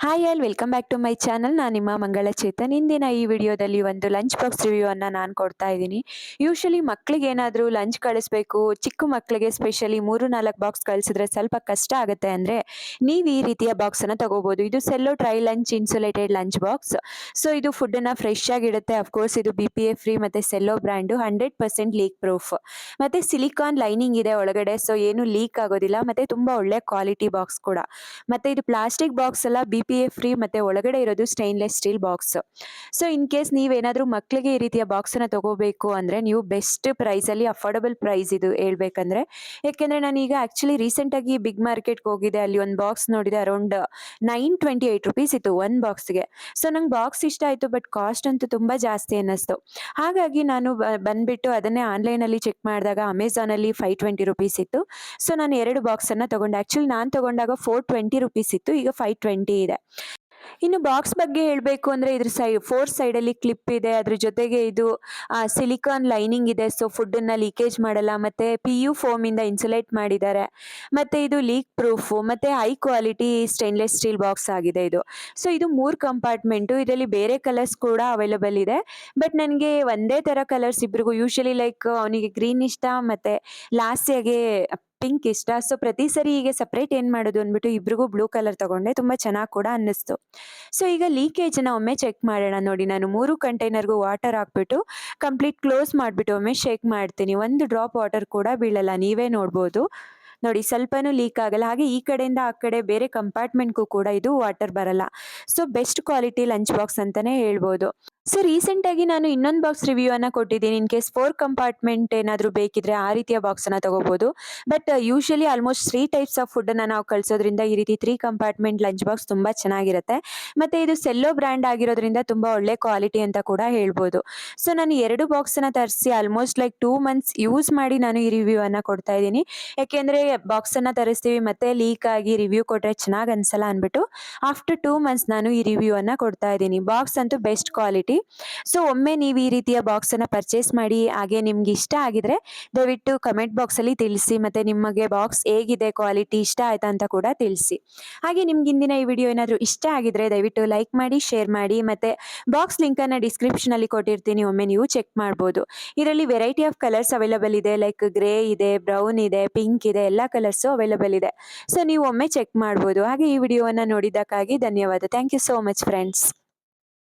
Hi all welcome back to my channel. ನಾನು ನಿಮ್ಮ ಮಂಗಳ ಚೇತನ್. ಇಂದಿನ ಈ ವಿಡಿಯೋದಲ್ಲಿ ಒಂದು ಲಂಚ್ ಬಾಕ್ಸ್ ರಿವ್ಯೂ ಅನ್ನ ನಾನು ಕೊಡ್ತಾ ಇದ್ದೀನಿ. ಯೂಶಲಿ ಮಕ್ಕಳಿಗೆ ಏನಾದರೂ ಲಂಚ್ ಕಳಿಸ್ಬೇಕು, ಚಿಕ್ಕ ಮಕ್ಕಳಿಗೆ ಸ್ಪೆಷಲಿ 3-4 ಬಾಕ್ಸ್ ಕಳಿಸಿದ್ರೆ ಸ್ವಲ್ಪ ಕಷ್ಟ ಆಗುತ್ತೆ ಅಂದರೆ ನೀವು ಈ ರೀತಿಯ ಬಾಕ್ಸ್ ಅನ್ನ ತಗೋಬಹುದು. ಇದು cello try lunch insulated lunch box. So ಇದು ಫುಡ್ ಅನ್ನ ಫ್ರೆಶ್ ಆಗಿಡುತ್ತೆ. ಅಫ್ಕೋರ್ಸ್ ಇದು BPA ಫ್ರೀ ಮತ್ತೆ ಸೆಲ್ಲೋ ಬ್ರ್ಯಾಂಡು, 100% ಲೀಕ್ ಪ್ರೂಫ್ ಮತ್ತೆ ಸಿಲಿಕಾನ್ ಲೈನಿಂಗ್ ಇದೆ ಒಳಗಡೆ. ಸೊ ಏನು ಲೀಕ್ ಆಗೋದಿಲ್ಲ ಮತ್ತೆ ತುಂಬಾ ಒಳ್ಳೆ ಕ್ವಾಲಿಟಿ ಬಾಕ್ಸ್ ಕೂಡ. ಮತ್ತೆ ಇದು ಪ್ಲಾಸ್ಟಿಕ್ ಬಾಕ್ಸ್ ಅಲ್ಲ, BPA ಫ್ರೀ ಮತ್ತೆ ಒಳಗಡೆ ಇರೋದು stainless steel box. So in case ನೀವೇನಾದ್ರೂ ಮಕ್ಕಳಿಗೆ ಈ ರೀತಿಯ ಬಾಕ್ಸ್ ಅನ್ನ ತಗೋಬೇಕು ಅಂದ್ರೆ ನೀವು ಬೆಸ್ಟ್ ಪ್ರೈಸ್ ಅಲ್ಲಿ, ಅಫೋರ್ಡಬಲ್ ಪ್ರೈಸ್ ಇದು ಹೇಳ್ಬೇಕಂದ್ರೆ. ಯಾಕೆಂದ್ರೆ ನಾನು ಈಗ ಆಕ್ಚುಲಿ ರೀಸೆಂಟ್ ಆಗಿ ಬಿಗ್ ಮಾರ್ಕೆಟ್ಗೆ ಹೋಗಿದ್ದೆ, ಅಲ್ಲಿ ಒಂದು ಬಾಕ್ಸ್ ನೋಡಿದೆ, ಅರೌಂಡ್ 928 ರುಪೀಸ್ ಇತ್ತು ಒಂದು ಬಾಕ್ಸ್ಗೆ. ಸೊ ನಂಗೆ ಬಾಕ್ಸ್ ಇಷ್ಟ ಆಯ್ತು, ಬಟ್ ಕಾಸ್ಟ್ ಅಂತೂ ತುಂಬಾ ಜಾಸ್ತಿ ಅನ್ನಿಸ್ತು. ಹಾಗಾಗಿ ನಾನು ಬಂದ್ಬಿಟ್ಟು ಅದನ್ನೇ ಆನ್ಲೈನ್ ಅಲ್ಲಿ ಚೆಕ್ ಮಾಡಿದಾಗ ಅಮೆಝಾನ್ ಅಲ್ಲಿ 520 ರುಪೀಸ್ ಇತ್ತು. ಸೊ ನಾನು 2 ಬಾಕ್ಸ್ ಅನ್ನ ತಗೊಂಡೆ. ಆಕ್ಚುಲಿ ನಾನು ತಗೊಂಡಾಗ 420 ರುಪೀಸ್ ಇತ್ತು, ಈಗ 520 ಇದೆ. ಇನ್ನು ಬಾಕ್ಸ್ ಬಗ್ಗೆ ಹೇಳಬೇಕು ಅಂದ್ರೆ ಇದ್ರ ಫೋರ್ ಸೈಡ್ ಅಲ್ಲಿ ಕ್ಲಿಪ್ ಇದೆ. ಅದ್ರ ಜೊತೆಗೆ ಇದು ಸಿಲಿಕಾನ್ ಲೈನಿಂಗ್ ಇದೆ. ಸೊ ಫುಡ್ ಅನ್ನ ಲೀಕೇಜ್ ಮಾಡಲ್ಲ. ಮತ್ತೆ PU ಫೋಮ್ ಇಂದ ಇನ್ಸುಲೇಟ್ ಮಾಡಿದ್ದಾರೆ. ಮತ್ತೆ ಇದು ಲೀಕ್ ಪ್ರೂಫ್ ಮತ್ತೆ high quality stainless steel box ಆಗಿದೆ ಇದು. ಸೊ ಇದು 3 ಕಂಪಾರ್ಟ್ಮೆಂಟ್. ಇದರಲ್ಲಿ ಬೇರೆ ಕಲರ್ಸ್ ಕೂಡ ಅವೈಲಬಲ್ ಇದೆ, ಬಟ್ ನನಗೆ ಒಂದೇ ತರ ಕಲರ್ಸ್ ಇಬ್ರಿಗೂ, ಯೂಶಲಿ ಲೈಕ್ ಅವನಿಗೆ ಗ್ರೀನ್ ಇಷ್ಟ ಮತ್ತೆ ಲಾಸ್ಯಗೆ ಪಿಂಕ್ ಇಷ್ಟ. ಸೊ ಪ್ರತಿ ಸರಿ ಹೀಗೆ ಸಪ್ರೇಟ್ ಏನ್ ಮಾಡೋದು ಅಂದ್ಬಿಟ್ಟು ಇಬ್ರಿಗೂ ಬ್ಲೂ ಕಲರ್ ತಗೊಂಡೆ. ತುಂಬಾ ಚೆನ್ನಾಗಿ ಕೂಡ ಅನ್ನಿಸ್ತು. ಸೊ ಈಗ ಲೀಕೇಜ್ ನ ಒಮ್ಮೆ ಚೆಕ್ ಮಾಡೋಣ. ನೋಡಿ, ನಾನು 3 ಕಂಟೈನರ್ಗೂ ವಾಟರ್ ಹಾಕ್ಬಿಟ್ಟು ಕಂಪ್ಲೀಟ್ ಕ್ಲೋಸ್ ಮಾಡ್ಬಿಟ್ಟು ಒಮ್ಮೆ ಶೇಕ್ ಮಾಡ್ತೀನಿ. ಒಂದು ಡ್ರಾಪ್ ವಾಟರ್ ಕೂಡ ಬೀಳಲ್ಲ, ನೀವೇ ನೋಡ್ಬೋದು. ನೋಡಿ, ಸ್ವಲ್ಪನೂ ಲೀಕ್ ಆಗಲ್ಲ. ಹಾಗೆ ಈ ಕಡೆಯಿಂದ ಆ ಕಡೆ ಬೇರೆ ಕಂಪಾರ್ಟ್ಮೆಂಟ್ಗೂ ಕೂಡ ಇದು ವಾಟರ್ ಬರಲ್ಲ. So best quality lunch box ಅಂತಾನೆ ಹೇಳ್ಬೋದು. ಸೊ ರೀಸೆಂಟ್ ಆಗಿ ನಾನು ಇನ್ನೊಂದು ಬಾಕ್ಸ್ ರಿವ್ಯೂ ಅನ್ನ ಕೊಟ್ಟಿದ್ದೀನಿ. ಇನ್ ಕೇಸ್ 4 ಕಂಪಾರ್ಟ್ಮೆಂಟ್ ಏನಾದರೂ ಬೇಕಿದ್ರೆ ಆ ರೀತಿಯ ಬಾಕ್ಸ್ ಅನ್ನ ತಗೋಬಹುದು. But usually almost 3 types of food ಅನ್ನ ನಾವು ಕಳ್ಸೋದ್ರಿಂದ ಈ ರೀತಿ 3 ಕಂಪಾರ್ಟ್ಮೆಂಟ್ ಲಂಚ್ ಬಾಕ್ಸ್ ತುಂಬಾ ಚೆನ್ನಾಗಿರುತ್ತೆ. ಮತ್ತೆ ಇದು ಸೆಲ್ಲೋ ಬ್ರ್ಯಾಂಡ್ ಆಗಿರೋದ್ರಿಂದ ತುಂಬಾ ಒಳ್ಳೆ ಕ್ವಾಲಿಟಿ ಅಂತ ಕೂಡ ಹೇಳ್ಬೋದು. ಸೊ ನಾನು 2 ಬಾಕ್ಸ್ ಅನ್ನ ತರಿಸಿ ಆಲ್ಮೋಸ್ಟ್ ಲೈಕ್ 2 ಮಂತ್ಸ್ ಯೂಸ್ ಮಾಡಿ ನಾನು ಈ ರಿವ್ಯೂ ಅನ್ನ ಕೊಡ್ತಾ ಇದ್ದೀನಿ. ಯಾಕೆಂದ್ರೆ ಬಾಕ್ಸ್ ಅನ್ನ ತರಿಸ್ತೀವಿ ಮತ್ತೆ ಲೀಕ್ ಆಗಿ ರಿವ್ಯೂ ಕೊಟ್ರೆ ಚೆನ್ನಾಗ್ ಅನ್ಸಲ್ಲ ಅನ್ಬಿಟ್ಟು ಆಫ್ಟರ್ 2 ಮಂತ್ಸ್ ನಾನು ಈ ರಿವ್ಯೂ ಅನ್ನ ಕೊಡ್ತಾ ಇದ್ದೀನಿ. ಬಾಕ್ಸ್ ಅಂತೂ ಬೆಸ್ಟ್ ಕ್ವಾಲಿಟಿ. ಸೊ ಒಮ್ಮೆ ನೀವು ಈ ರೀತಿಯ ಬಾಕ್ಸ್ ಅನ್ನ ಪರ್ಚೇಸ್ ಮಾಡಿ, ಹಾಗೆ ನಿಮ್ಗೆ ಇಷ್ಟ ಆಗಿದ್ರೆ ದಯವಿಟ್ಟು ಕಮೆಂಟ್ ಬಾಕ್ಸ್ ಅಲ್ಲಿ ತಿಳಿಸಿ. ಮತ್ತೆ ನಿಮಗೆ ಬಾಕ್ಸ್ ಹೇಗಿದೆ, ಕ್ವಾಲಿಟಿ ಇಷ್ಟ ಆಯ್ತಾ ಅಂತ ಕೂಡ ತಿಳಿಸಿ. ಹಾಗೆ ನಿಮ್ಗೆ ಇಂದಿನ ಈ ವಿಡಿಯೋ ಏನಾದರೂ ಇಷ್ಟ ಆಗಿದ್ರೆ ದಯವಿಟ್ಟು ಲೈಕ್ ಮಾಡಿ, ಶೇರ್ ಮಾಡಿ. ಮತ್ತೆ ಬಾಕ್ಸ್ ಲಿಂಕ್ ಅನ್ನ ಡಿಸ್ಕ್ರಿಪ್ಷನ್ ಅಲ್ಲಿ ಕೊಟ್ಟಿರ್ತೀನಿ, ಒಮ್ಮೆ ನೀವು ಚೆಕ್ ಮಾಡ್ಬೋದು. ಇದರಲ್ಲಿ ವೆರೈಟಿ ಆಫ್ ಕಲರ್ಸ್ ಅವೈಲಬಲ್ ಇದೆ, ಲೈಕ್ ಗ್ರೇ ಇದೆ, ಬ್ರೌನ್ ಇದೆ, ಪಿಂಕ್ ಇದೆ, ಎಲ್ಲ ಕಲರ್ಸ್ ಅವೈಲಬಲ್ ಇದೆ. ಸೊ ನೀವು ಒಮ್ಮೆ ಚೆಕ್ ಮಾಡ್ಬೋದು. ಹಾಗೆ ಈ ವಿಡಿಯೋವನ್ನ ನೋಡಿದ್ದಕ್ಕಾಗಿ ಧನ್ಯವಾದ. Thank you so much friends.